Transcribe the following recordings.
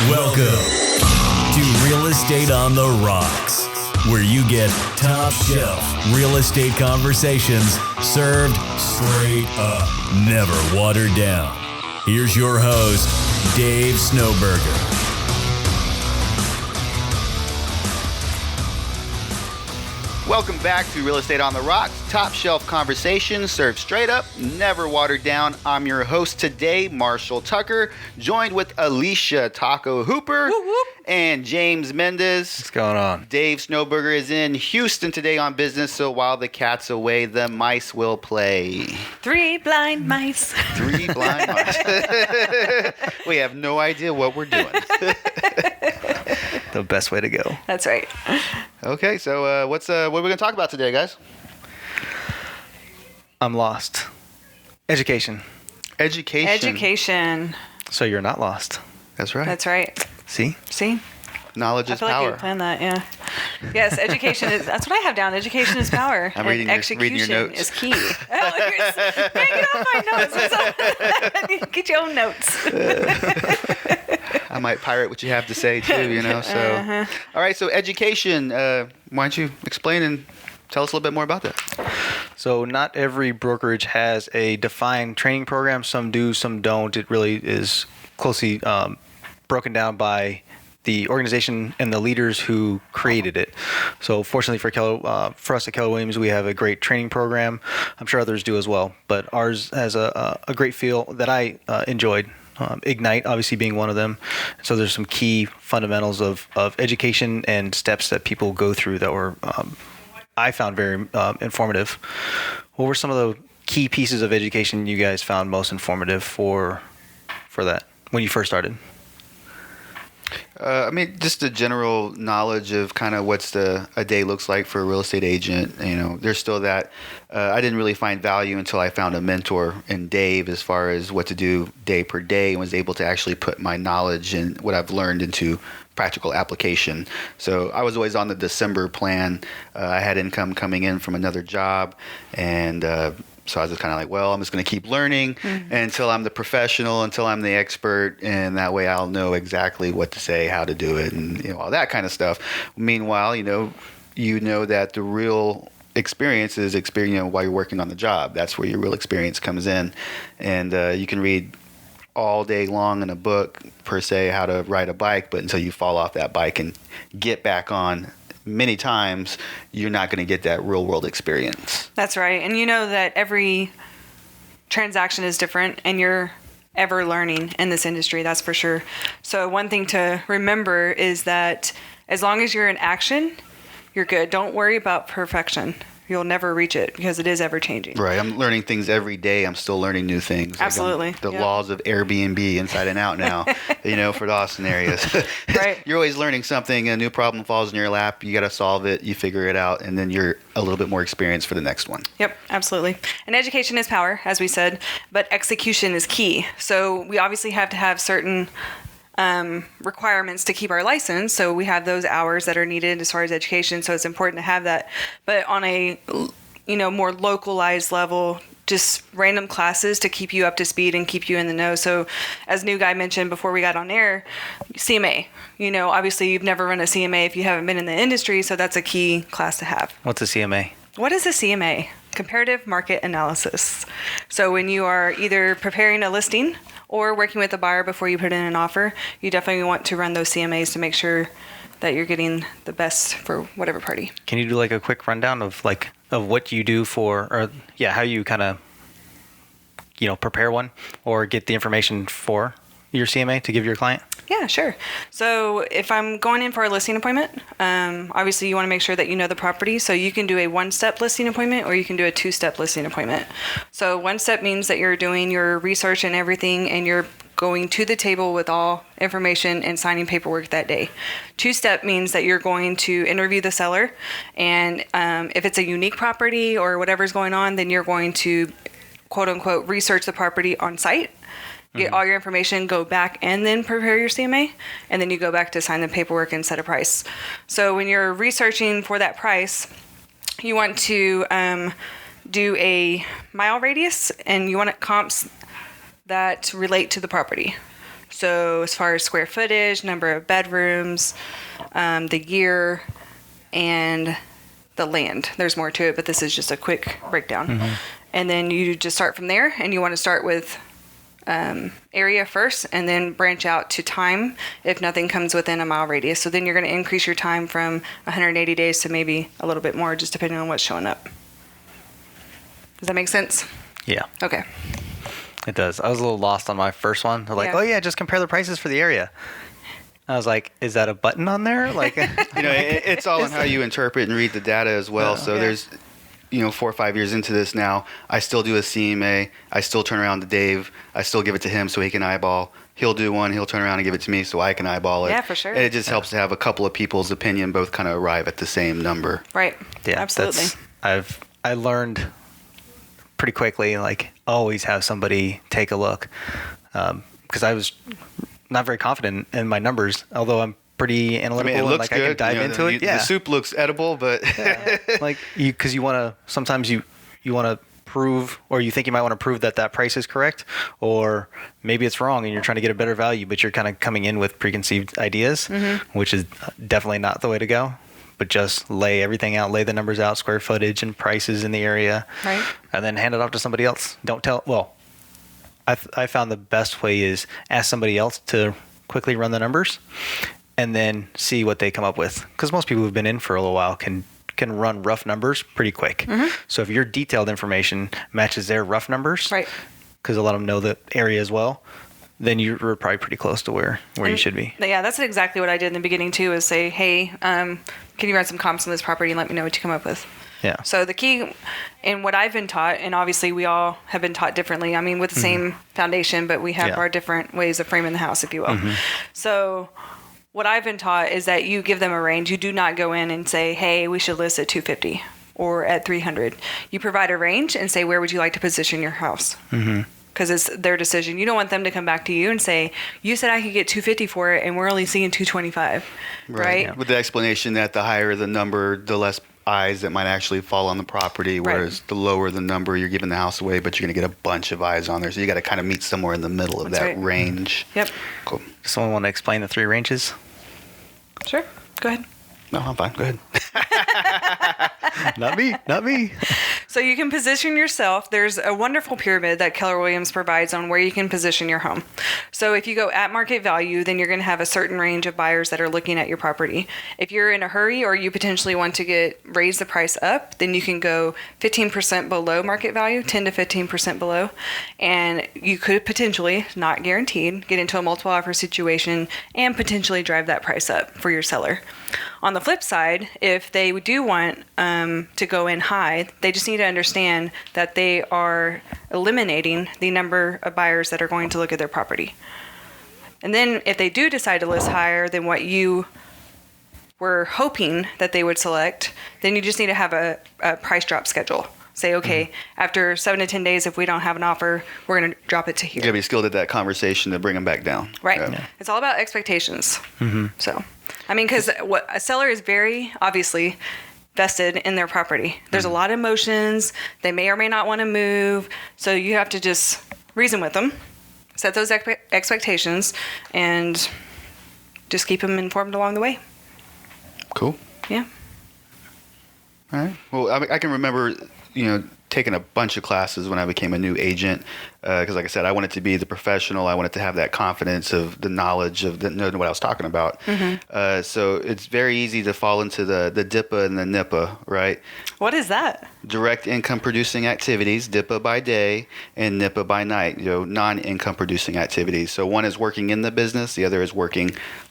Welcome to Real Estate on the Rocks, where you get top shelf real estate conversations served straight up, never watered down. Here's your host, Dave Snowberger. Welcome back to Real Estate on the Rocks, top shelf conversations served straight up, never watered down. I'm your host today, Marshall Tucker, joined with Alicia Taco Hooper and James Mendez. What's going on? Dave Snowberger is in Houston today on business, so while the cat's away, the mice will play. Three blind mice. Three blind mice. We have no idea what we're doing. The best way to go. That's right. Okay, so what are we going to talk about today, guys? I'm lost. Education. Education. So you're not lost. That's right. That's right. See? Knowledge I is feel like power. you planned that, yeah. Yes, education is, that's what I have down. Education is power. I'm and reading your notes. is key. Oh, get off my notes. Get your own notes. I might pirate what you have to say too, you know. So, All right. So education. Why don't you explain and tell us a little bit more about that? So not every brokerage has a defined training program. Some do, some don't. It really is closely broken down by the organization and the leaders who created it. So fortunately for us at Keller Williams, we have a great training program. I'm sure others do as well, but ours has a great feel that I enjoyed. Ignite obviously being one of them. So there's some key fundamentals of education and steps that people go through that were I found very informative. What were some of the key pieces of education you guys found most informative for that when you first started? Just the general knowledge of kind of what's a day looks like for a real estate agent. You know, there's still that. I didn't really find value until I found a mentor in Dave as far as what to do day per day, and was able to actually put my knowledge and what I've learned into practical application. So I was always on the December plan. I had income coming in from another job, and so I was just kind of like, well, I'm just going to keep learning until I'm the professional, until I'm the expert, and that way I'll know exactly what to say, how to do it, and all that kind of stuff. Meanwhile, you know that the real experience is experience while you're working on the job. That's where your real experience comes in, and you can read all day long in a book per se how to ride a bike, but until you fall off that bike and get back on many times, you're not going to get that real world experience. That's right. And you know that every transaction is different, and you're ever learning in this industry, that's for sure. So one thing to remember is that as long as you're in action, you're good. Don't worry about perfection. You'll never reach it because it is ever changing. Right. I'm learning things every day. I'm still learning new things. Absolutely. Like the laws of Airbnb inside and out now, for the Austin areas. Right. You're always learning something. A new problem falls in your lap. You got to solve it. You figure it out. And then you're a little bit more experienced for the next one. Yep, absolutely. And education is power, as we said, but execution is key. So we obviously have to have certain requirements to keep our license. So we have those hours that are needed as far as education. So it's important to have that. But on a, more localized level, just random classes to keep you up to speed and keep you in the know. So as New Guy mentioned before we got on air, CMA, obviously you've never run a CMA if you haven't been in the industry. So that's a key class to have. What's a CMA? What is a CMA? Comparative Market Analysis. So when you are either preparing a listing or working with a buyer before you put in an offer, you definitely want to run those CMAs to make sure that you're getting the best for whatever party. Can you do like a quick rundown of what you do how you kind of, prepare one or get the information for your CMA to give your client? Yeah, sure. So if I'm going in for a listing appointment, obviously you want to make sure that you know the property. So you can do a one-step listing appointment or you can do a two-step listing appointment. So one step means that you're doing your research and everything, and you're going to the table with all information and signing paperwork that day. Two-step means that you're going to interview the seller, and if it's a unique property or whatever's going on, then you're going to quote-unquote research the property on site, get all your information, go back, and then prepare your CMA, and then you go back to sign the paperwork and set a price. So when you're researching for that price, you want to do a mile radius, and you want comps that relate to the property. So as far as square footage, number of bedrooms, the year, and the land. There's more to it, but this is just a quick breakdown. And then you just start from there, and you want to start with area first and then branch out to time if nothing comes within a mile radius. So then you're going to increase your time from 180 days to maybe a little bit more, just depending on what's showing up. Does that make sense? Yeah, Okay. it does. I was a little lost on my first one. They're like, Yeah. oh yeah, just compare the prices for the area. I was like, is that a button on there? Like, It's all in how you interpret and read the data as well. So Yeah. there's, 4 or 5 years into this now, I still do a CMA. I still turn around to Dave. I still give it to him so he can eyeball. He'll do one. He'll turn around and give it to me so I can eyeball it. Yeah, for sure. And it just helps to have a couple of people's opinion both kind of arrive at the same number. Right. yeah, Absolutely. I learned pretty quickly, like, always have somebody take a look, because I was not very confident in my numbers, although I'm pretty analytical. It and, looks like, I can good. dive into it. Yeah, The soup looks edible, but like because you want to sometimes you want to prove, or you think you might want to prove that price is correct, or maybe it's wrong and you're trying to get a better value, but you're kind of coming in with preconceived ideas, which is definitely not the way to go. But just lay everything out, lay the numbers out, square footage and prices in the area, Right. and then hand it off to somebody else. Don't tell. Well, I found the best way is ask somebody else to quickly run the numbers, and then see what they come up with. Because most people who've been in for a little while can run rough numbers pretty quick. So if your detailed information matches their rough numbers, Right. because a lot of them know the area as well, then you're probably pretty close to where you should be. Yeah, that's exactly what I did in the beginning too, is say, hey, can you run some comps on this property and let me know what you come up with? Yeah. So the key in what I've been taught, and obviously we all have been taught differently, I mean, with the same foundation, but we have Yeah. our different ways of framing the house, if you will. So what I've been taught is that you give them a range. You do not go in and say, hey, we should list at 250 or at 300. You provide a range and say, where would you like to position your house? Because it's their decision. You don't want them to come back to you and say, you said I could get 250 for it, and we're only seeing 225, right? With the explanation that the higher the number, the less eyes that might actually fall on the property, whereas the lower the number, you're giving the house away, but you're going to get a bunch of eyes on there. So you got to kind of meet somewhere in the middle of That's that right. range. Yep. Cool. Does someone want to explain the 3 ranges? Sure. Go ahead. No, I'm fine. Go ahead. Not me. Not me. So you can position yourself. There's a wonderful pyramid that Keller Williams provides on where you can position your home. So if you go at market value, then you're going to have a certain range of buyers that are looking at your property. If you're in a hurry or you potentially want to raise the price up, then you can go 15% below market value, 10 to 15% below. And you could potentially, not guaranteed, get into a multiple offer situation and potentially drive that price up for your seller. On the flip side, if they do want to go in high, they just need to understand that they are eliminating the number of buyers that are going to look at their property. And then if they do decide to list higher than what you were hoping that they would select, then you just need to have a price drop schedule. Say, okay, after 7 to 10 days, if we don't have an offer, we're going to drop it to here. You got to be skilled at that conversation to bring them back down. Right. Yeah. It's all about expectations. So, I mean, because what a seller is very obviously vested in their property. There's a lot of emotions. They may or may not want to move. So you have to just reason with them, set those expectations, and just keep them informed along the way. Cool. Yeah. All right. Well, I can remember, taking a bunch of classes when I became a new agent, because like I said, I wanted to be the professional. I wanted to have that confidence of the knowledge of knowing what I was talking about. So it's very easy to fall into the DIPA and the NIPA, right? What is that? Direct income producing activities, DIPA by day and NIPA by night, non-income producing activities. So one is working in the business, the other is working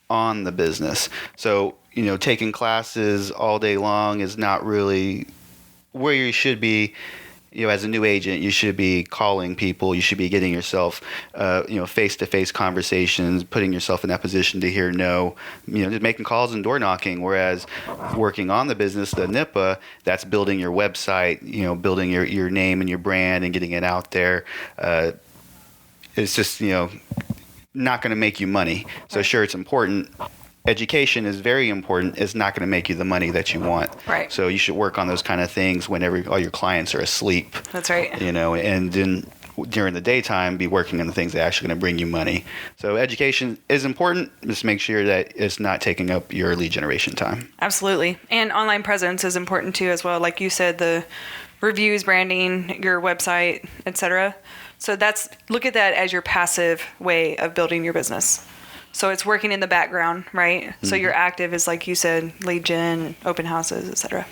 on the business. So, taking classes all day long is not really where you should be. As a new agent, you should be calling people. You should be getting yourself, face-to-face conversations, putting yourself in that position to hear no, just making calls and door knocking. Whereas working on the business, the NIPA, that's building your website, building your name and your brand and getting it out there. It's just, not going to make you money. So sure, it's important. Education is very important. It's not going to make you the money that you want. Right. So you should work on those kind of things whenever all your clients are asleep. That's right. And then during the daytime be working on the things that are actually going to bring you money. So education is important. Just make sure that it's not taking up your lead generation time. Absolutely. And online presence is important too as well. Like you said, the reviews, branding, your website, etc. So look at that as your passive way of building your business. So it's working in the background, right? So your active is, like you said, lead gen, open houses, etc.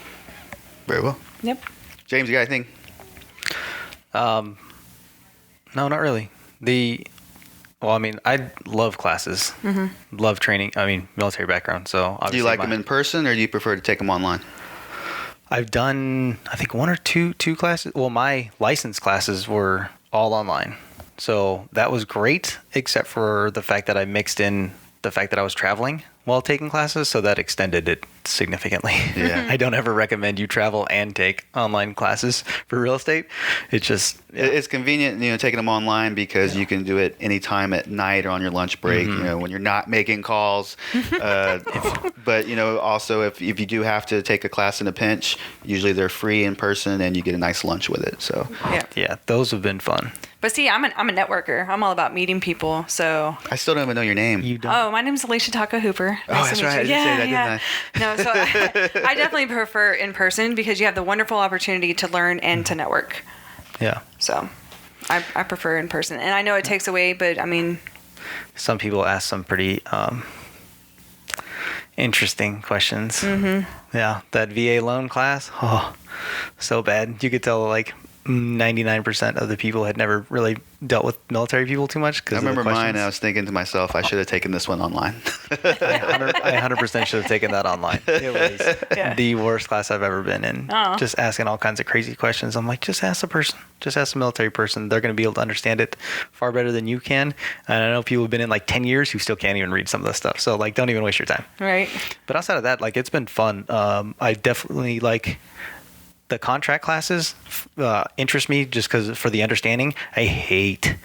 Very well. Yep. James, you got anything? No, not really. I love classes. Love training. Military background. So obviously Do you like them in person, or do you prefer to take them online? I've done, I think, one or two classes. Well, my license classes were all online. So that was great, except for the fact that I mixed in the fact that I was traveling while taking classes. So that extended it significantly. Yeah. I don't ever recommend you travel and take online classes for real estate. It's just, It's convenient, taking them online because you can do it anytime at night or on your lunch break, when you're not making calls. But, also if you do have to take a class in a pinch, usually they're free in person and you get a nice lunch with it. So yeah, those have been fun. But see, I'm a networker. I'm all about meeting people. So I still don't even know your name. You don't? Oh, my name's Alicia Taka Hooper. Oh, Nice that's to meet right. I you. did say that, didn't I? No, so I definitely prefer in person because you have the wonderful opportunity to learn and to network. Yeah. So I prefer in person. And I know it takes away, but Some people ask some pretty interesting questions. Yeah, that VA loan class, so bad. You could tell 99% of the people had never really dealt with military people too much. I remember mine, and I was thinking to myself, I should have taken this one online. I 100% should have taken that online. It was the worst class I've ever been in. Oh. Just asking all kinds of crazy questions. I'm like, just ask the person. Just ask the military person. They're going to be able to understand it far better than you can. And I know people have been in 10 years who still can't even read some of this stuff. So don't even waste your time. right. But outside of that, it's been fun. I definitely like the contract classes interest me just because for the understanding. I hate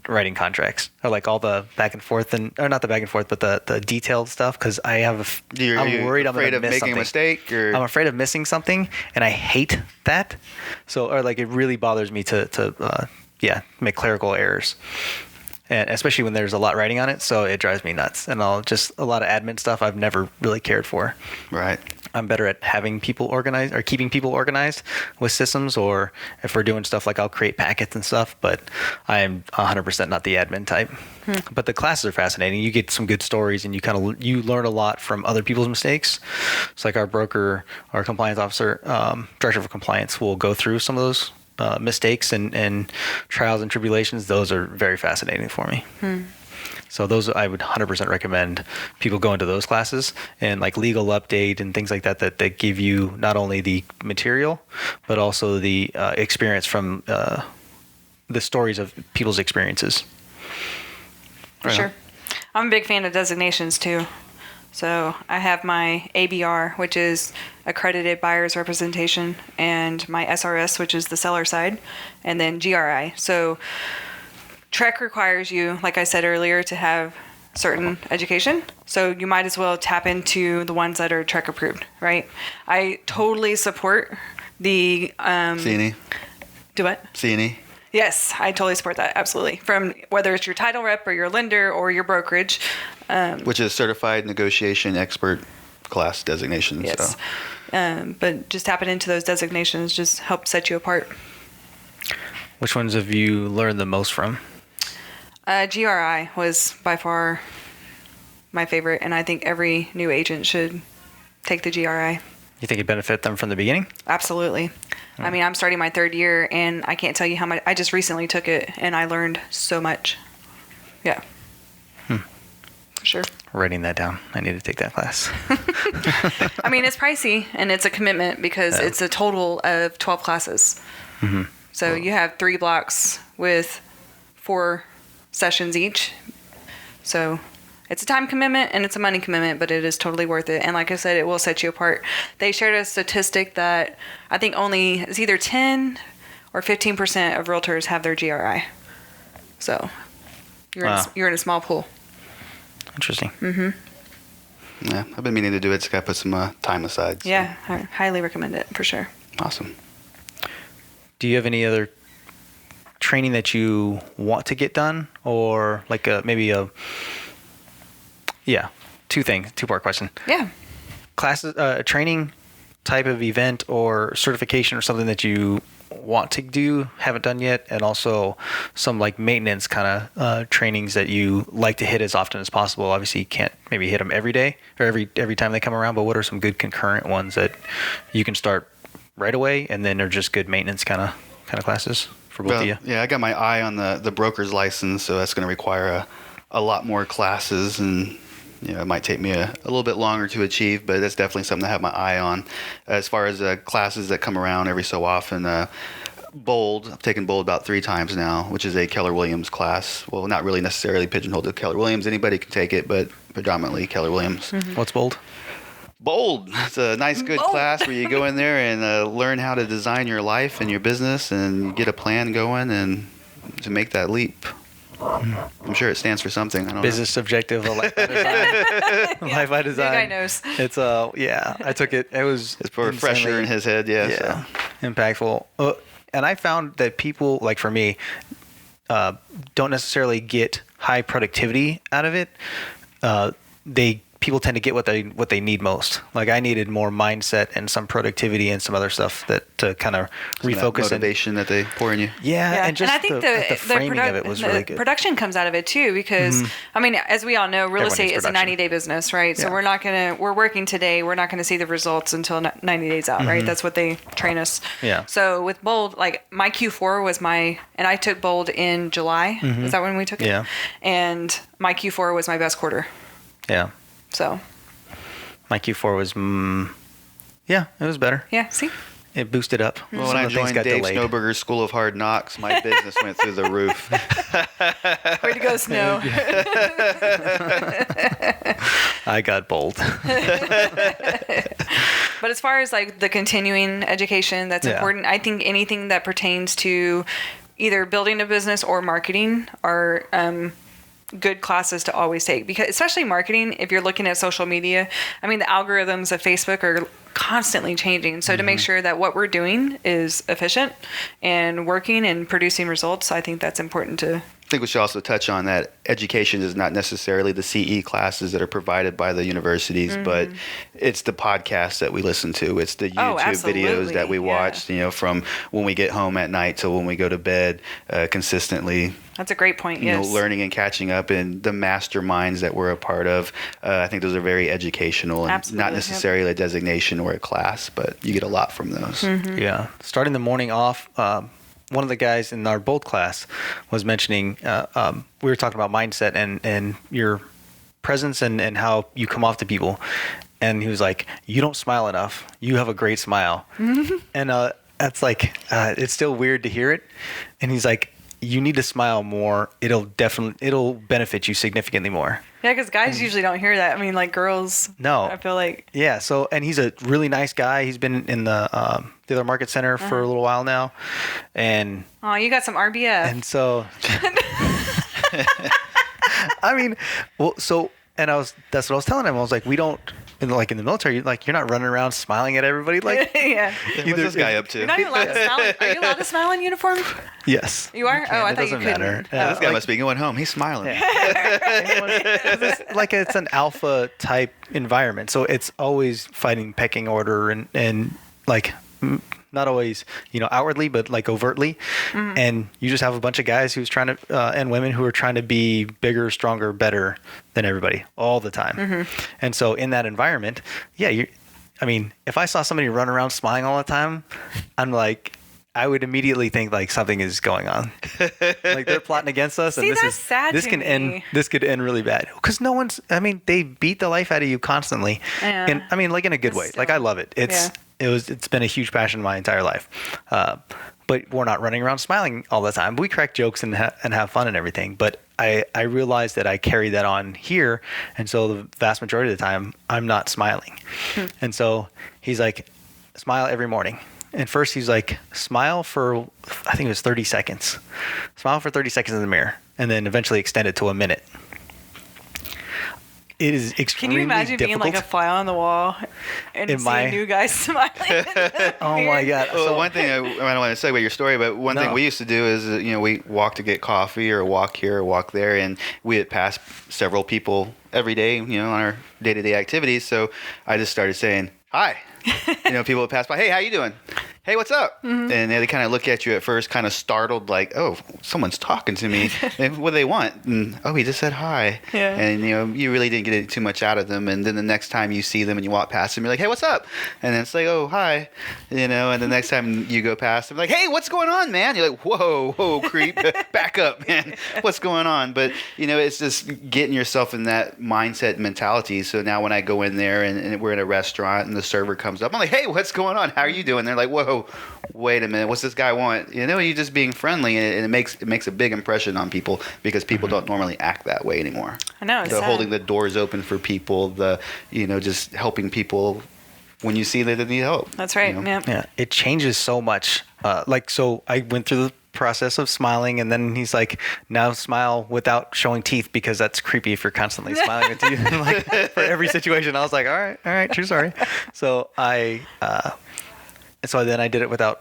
writing contracts or all the back and forth or not the back and forth, but the detailed stuff because I have I'm worried I'm afraid gonna of miss making something. a mistake, or I'm afraid of missing something, and I hate that. So it really bothers me to make clerical errors. And especially when there's a lot writing on it, so it drives me nuts. And just a lot of admin stuff I've never really cared for. right. I'm better at having people organized or keeping people organized with systems, or if we're doing stuff I'll create packets and stuff, but I am 100% not the admin type. But the classes are fascinating. You get some good stories and you learn a lot from other people's mistakes. It's our broker, our compliance officer, director of compliance will go through some of those mistakes and trials and tribulations. Those are very fascinating for me. So those I would 100% recommend people go into those classes and legal update and things like that give you not only the material but also the experience from the stories of people's experiences. For sure. I'm a big fan of designations too. So I have my ABR, which is accredited buyer's representation, and my SRS, which is the seller side, and then GRI. So TREC requires you, like I said earlier, to have certain education. So you might as well tap into the ones that are TREC approved, right? I totally support the CNE. Do what? CNE. Yes, I totally support that. Absolutely. From whether it's your title rep or your lender or your brokerage. Which is certified negotiation expert class designation. Yes. So. But just tapping into those designations just help set you apart. Which ones have you learned the most from? GRI was by far my favorite, and I think every new agent should take the GRI. You think it benefit them from the beginning? Absolutely. I mean, I'm starting my third year, and I can't tell you how much. I just recently took it, and I learned so much. Yeah. For sure. Writing that down. I need to take that class. I mean, it's pricey, and it's a commitment because it's a total of 12 classes. So you have 3 blocks with 4 sessions each. So it's a time commitment and it's a money commitment, but it is totally worth it. And like I said, it will set you apart. They shared a statistic that I think it's either 10 or 15% of realtors have their GRI. So you're in a small pool. Interesting. Yeah, I've been meaning to do it. Just got to put some time aside. So. Yeah, I highly recommend it for sure. Awesome. Do you have any other training that you want to get done, or like two-part question. Yeah. Classes, training type of event or certification or something that you want to do, haven't done yet, and also some like maintenance kind of trainings that you like to hit as often as possible. Obviously, you can't maybe hit them every day or every time they come around, but what are some good concurrent ones that you can start right away, and then they're just good maintenance kind of classes for both of you? Yeah, I got my eye on the broker's license, so that's going to require a lot more classes, and it might take me a little bit longer to achieve, but that's definitely something I have my eye on. As far as classes that come around every so often, Bold, I've taken Bold about 3 times now, which is a Keller Williams class. Well, not really necessarily pigeonholed to Keller Williams. Anybody can take it, but predominantly Keller Williams. Mm-hmm. What's Bold? Bold. It's a nice, good class where you go in there and learn how to design your life and your business and get a plan going and to make that leap. I'm sure it stands for something. I don't Business know. Objective, a life by design. Life by design. The guy knows. It's I took it. It was. It's for a fresher in his head, yeah. Yeah, so. Impactful. And I found that people, like for me, don't necessarily get high productivity out of it. People tend to get what they need most. Like I needed more mindset and some productivity and some other stuff to kind of refocus. That motivation that they pour in you. Yeah, and just I think the framing of it was really good. Production comes out of it too, because I mean, as we all know, real estate is a 90-day business, right? So we're working today. We're not gonna see the results until 90 days out, right? That's what they train us. Yeah. So with Bold, like my Q4 was and I took Bold in July. Is that when we took it? Yeah. And my Q4 was my best quarter. Yeah. So. My Q4 was, it was better. Yeah. See. It boosted up. Well, when I joined Dave Snowberger's School of Hard Knocks, my business went through the roof. Way to go, Snow. I got Bold. But as far as like the continuing education, that's important. I think anything that pertains to either building a business or marketing are good classes to always take, because especially marketing, if you're looking at social media, I mean, the algorithms of Facebook are constantly changing. So to make sure that what we're doing is efficient and working and producing results, I think that's important to. I think we should also touch on that education is not necessarily the CE classes that are provided by the universities, but it's the podcasts that we listen to. It's the YouTube videos that we watch, from when we get home at night till when we go to bed consistently. That's a great point, yes. Learning and catching up, and the masterminds that we're a part of. I think those are very educational and not necessarily a designation or a class, but you get a lot from those. Yeah. Starting the morning off, one of the guys in our Bold class was mentioning, we were talking about mindset and your presence and how you come off to people. And he was like, you don't smile enough. You have a great smile. And that's like, it's still weird to hear it. And he's like, you need to smile more. It'll benefit you significantly more. Yeah, because guys usually don't hear that. I mean, like girls. No. I feel like. Yeah. So, and he's a really nice guy. He's been in the other market center for a little while now, and. Oh, you got some RBF. And so. I mean, well, so, and that's what I was telling him. I was like, we don't. In the military, like you're not running around smiling at everybody. Like, yeah. What's this guy up to? You're not even allowed to smile. Are you allowed to smile in uniform? Yes. You are? Oh, I thought you couldn't. Matter. This guy must be going home. He's smiling. It's an alpha type environment, so it's always fighting pecking order and like not always outwardly, but like overtly. And you just have a bunch of guys who's trying to and women who are trying to be bigger, stronger, better than everybody all the time. And so in that environment, if I saw somebody run around smiling all the time, I'm like, I would immediately think like something is going on, like they're plotting against us. See, and that's sad this to can me. end. This could end really bad because they beat the life out of you constantly, and I mean, like in a good way. Still. Like I love it. It's been a huge passion my entire life. But we're not running around smiling all the time. We crack jokes and have fun and everything. But I realized that I carry that on here, and so the vast majority of the time I'm not smiling. And so he's like, smile every morning. And first he's like, smile for, I think it was 30 seconds. Smile for 30 seconds in the mirror. And then eventually extend it to a minute. it is Can extremely you imagine difficult. being like a fly on the wall and In seeing my- new guys smiling? Oh my God. Well, So one thing I don't want to segue your story, but one thing No. we used to do is, we walk to get coffee or walk here or walk there, and we had passed several people every day, on our day-to-day activities. So I just started saying, hi. People would pass by, hey, how you doing? Hey, what's up? Mm-hmm. And they kind of look at you at first, kind of startled, like, oh, someone's talking to me. And what do they want? And, oh, he just said hi. Yeah. And, you really didn't get too much out of them. And then the next time you see them and you walk past them, you're like, hey, what's up? And then it's like, oh, hi. And the next time you go past them, like, hey, what's going on, man? You're like, whoa, creep. Back up, man. What's going on? But, it's just getting yourself in that mindset mentality. So now when I go in there and we're in a restaurant and the server comes up, I'm like, hey, what's going on? How are you doing? They're like, whoa, wait a minute, what's this guy want? You just being friendly, and it makes a big impression on people because people don't normally act that way anymore. I know. It's The sad. holding the doors open for people, just helping people when you see that they need help. That's right. Yeah. yeah, it changes so much. So I went through the process of smiling, and then he's like, now smile without showing teeth because that's creepy if you're constantly smiling with teeth. Like, for every situation. I was like, all right, true story. So so then I did it without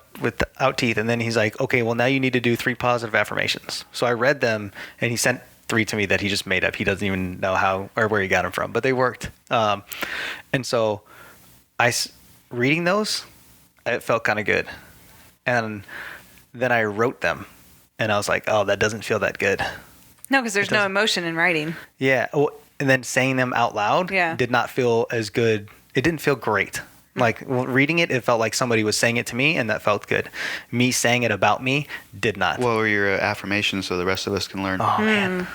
teeth, and then he's like, okay, well now you need to do 3 positive affirmations. So I read them, and he sent 3 to me that he just made up. He doesn't even know how or where he got them from, but they worked. And so reading those, it felt kind of good. And then I wrote them, and I was like, oh, that doesn't feel that good. No, because there's no emotion in writing. Yeah. Well, and then saying them out loud did not feel as good. It didn't feel great. Like reading it, it felt like somebody was saying it to me, and that felt good. Me saying it about me did not. What were your affirmations so the rest of us can learn? Oh, man.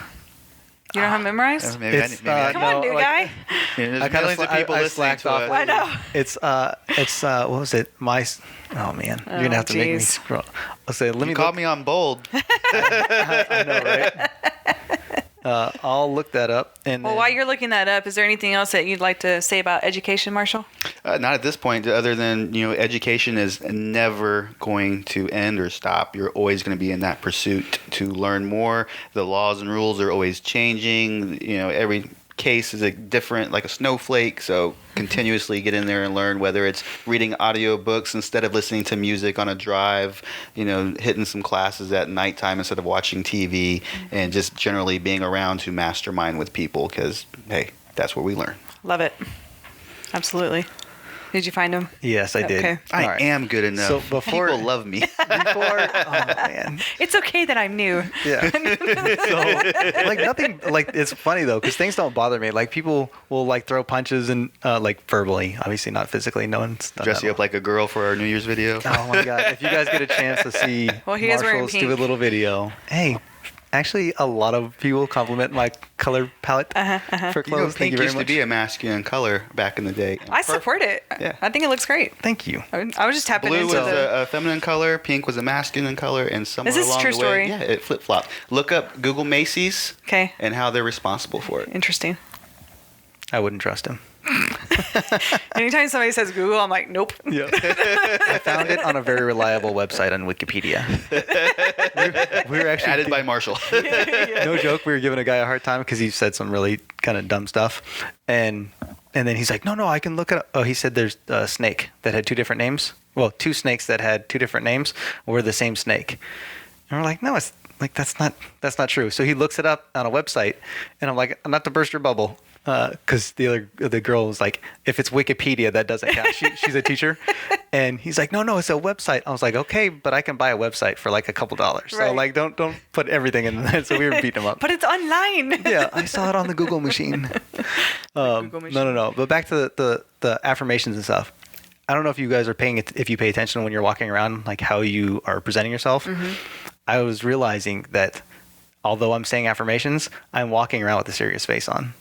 You don't have memorized? Maybe It's, I Come on, new guy. there's I kinda millions of people I listening slacked to off. us. I know. It's what was it? Oh man, you're gonna have to make me geez. scroll. I'll say, let me You look. called me on bold. I know, right? I'll look that up. And Well, then- while you're looking that up, is there anything else that you'd like to say about education, Marshall? Not at this point, other than, education is never going to end or stop. You're always going to be in that pursuit to learn more. The laws and rules are always changing. Every case is different, like a snowflake. So continuously get in there and learn, whether it's reading audio books instead of listening to music on a drive, hitting some classes at nighttime instead of watching TV, and just generally being around to mastermind with people because, hey, that's where we learn. Love it. Absolutely. Did you find him? Yes, I did. Okay. I All right. am good enough. So before- people love me. Oh man. It's okay that I'm new. Yeah. So, like nothing. Like it's funny though, because things don't bother me. Like people will like throw punches and like verbally, obviously not physically. No one's done Dress that you up like a girl for our New Year's video. Oh my god! If you guys get a chance to see Well, he is wearing Marshall's pink. stupid little video, hey, actually, a lot of people compliment my color palette for You know, clothes. Thank pink you very used to much. be a masculine color back in the day. I support it. Yeah. I think it looks great. Thank you. I was just tapping Blue into was the. a feminine color, pink was a masculine color, and somewhere Is this along true the story? way, yeah, it flip flopped. Look up Google Macy's Okay. and how they're responsible for it. Interesting. I wouldn't trust him. Anytime somebody says Google, I'm like, nope. Yeah. I found it on a very reliable website on Wikipedia. we were actually Added by Marshall. no joke. We were giving a guy a hard time because he said some really kind of dumb stuff, and then he's like, no, I can look it up. Oh, he said there's a snake that had 2 different names. Well, 2 snakes that had 2 different names were the same snake, and we're like, no, it's like that's not true. So he looks it up on a website, and I'm like, not to burst your bubble. Because the girl was like, if it's Wikipedia, that doesn't count. She's a teacher, and he's like, no, it's a website. I was like, okay, but I can buy a website for like a couple dollars. So Right. like, don't put everything in there. So we were beating him up. But it's online. Yeah, I saw it on the Google machine. Google machine. No. But back to the affirmations and stuff. I don't know if you guys are if you pay attention when you're walking around, like how you are presenting yourself. Mm-hmm. I was realizing that although I'm saying affirmations, I'm walking around with a serious face on.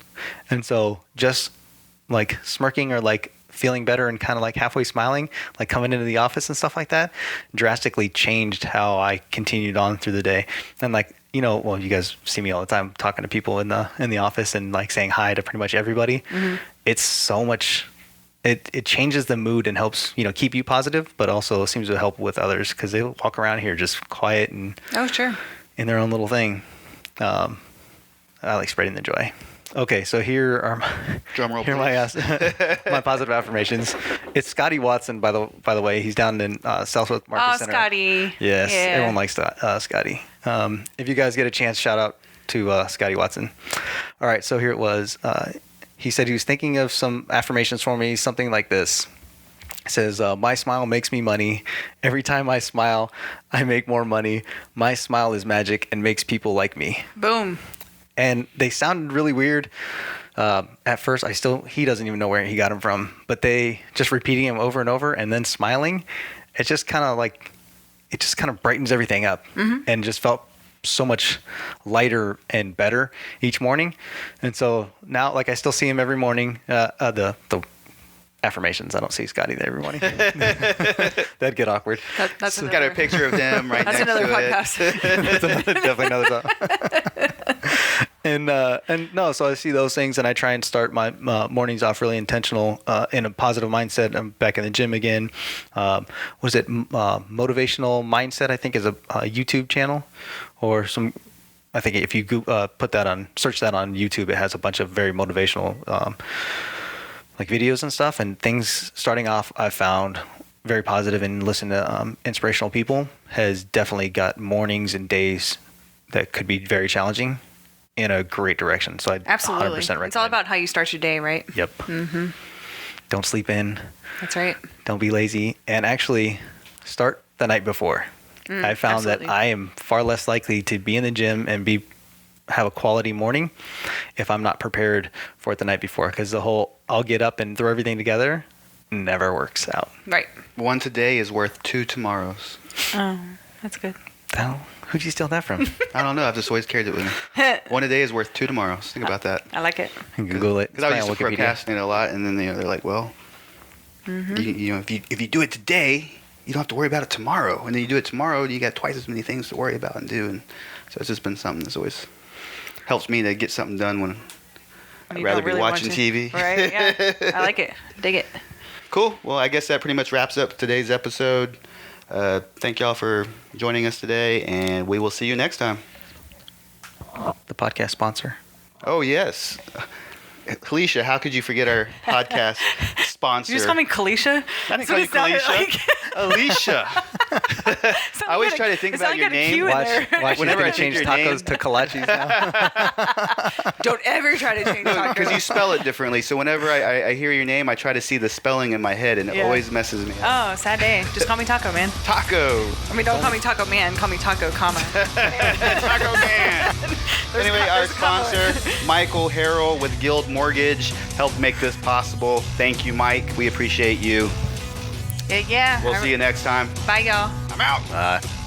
And so just like smirking or like feeling better and kind of like halfway smiling, like coming into the office and stuff like that, drastically changed how I continued on through the day. And like, well, you guys see me all the time talking to people in the office and like saying hi to pretty much everybody. Mm-hmm. It's so much, it changes the mood and helps, keep you positive, but also seems to help with others because they walk around here just quiet and Oh, sure. in their own little thing. I like spreading the joy. Okay, so here are Drum roll, here are my positive affirmations. It's Scotty Watson, by the way. He's down in Southwest Market Center. Scotty. Yes, Yeah. everyone likes Scotty. If you guys get a chance, shout out to Scotty Watson. All right, so here it was. He said he was thinking of some affirmations for me, something like this. It says, my smile makes me money. Every time I smile, I make more money. My smile is magic and makes people like me. Boom. And they sounded really weird. At first, he doesn't even know where he got them from. But they just repeating them over and over and then smiling, it just kind of brightens everything up and just felt so much lighter and better each morning. And so now, like, I still see him every morning. The affirmations. I don't see Scotty there every morning. That'd get awkward. That's Got a picture of them right That's next another to podcast. Definitely another time. And no, so I see those things, and I try and start my mornings off really intentional in a positive mindset. I'm back in the gym again. Was it Motivational Mindset? I think is a YouTube channel, or some. I think if you search that on YouTube, it has a bunch of very motivational like videos and stuff, and things starting off I found very positive, and listening to inspirational people has definitely got mornings and days that could be very challenging in a great direction. So I 100% recommend. It's all about how you start your day, right? Yep. Mm-hmm. Don't sleep in. That's right. Don't be lazy, and actually start the night before. I found absolutely. that I am far less likely to be in the gym and have a quality morning if I'm not prepared for it the night before, because the whole I'll get up and throw everything together never works out. Right. One today is worth 2 tomorrows. Oh, that's good. Oh, who'd you steal that from? I don't know. I've just always carried it with me. One a day is worth 2 tomorrows. Think about that. I like it. Google it. Because I used to procrastinate a lot, and then they're like, well, if you do it today, you don't have to worry about it tomorrow. And then you do it tomorrow, you got twice as many things to worry about and do. And so it's just been something that's always helps me to get something done when I'd rather be watching TV. Right, yeah. I like it. Dig it. Cool. Well, I guess that pretty much wraps up today's episode. Thank y'all for joining us today, and we will see you next time. The podcast sponsor. Oh, yes. Kalisha, how could you forget our podcast sponsor? You just call me Kalisha? I didn't call you Kalisha. Alicia. I always try to think about your name. Watch Whenever I change think your tacos name- to kolaches now. Don't ever try to change tacos. Because you spell it differently. So whenever I hear your name, I try to see the spelling in my head, and it always messes me up. Oh, sad day. Just call me Taco Man. Taco. I mean, don't call me Taco Man. Call me Taco, comma. Taco Man. Anyway, our sponsor, Michael Harrell with Guild Mortgage, helped make this possible. Thank you, Mike. We appreciate you. Yeah. We'll see you next time. Bye, y'all. I'm out. Bye.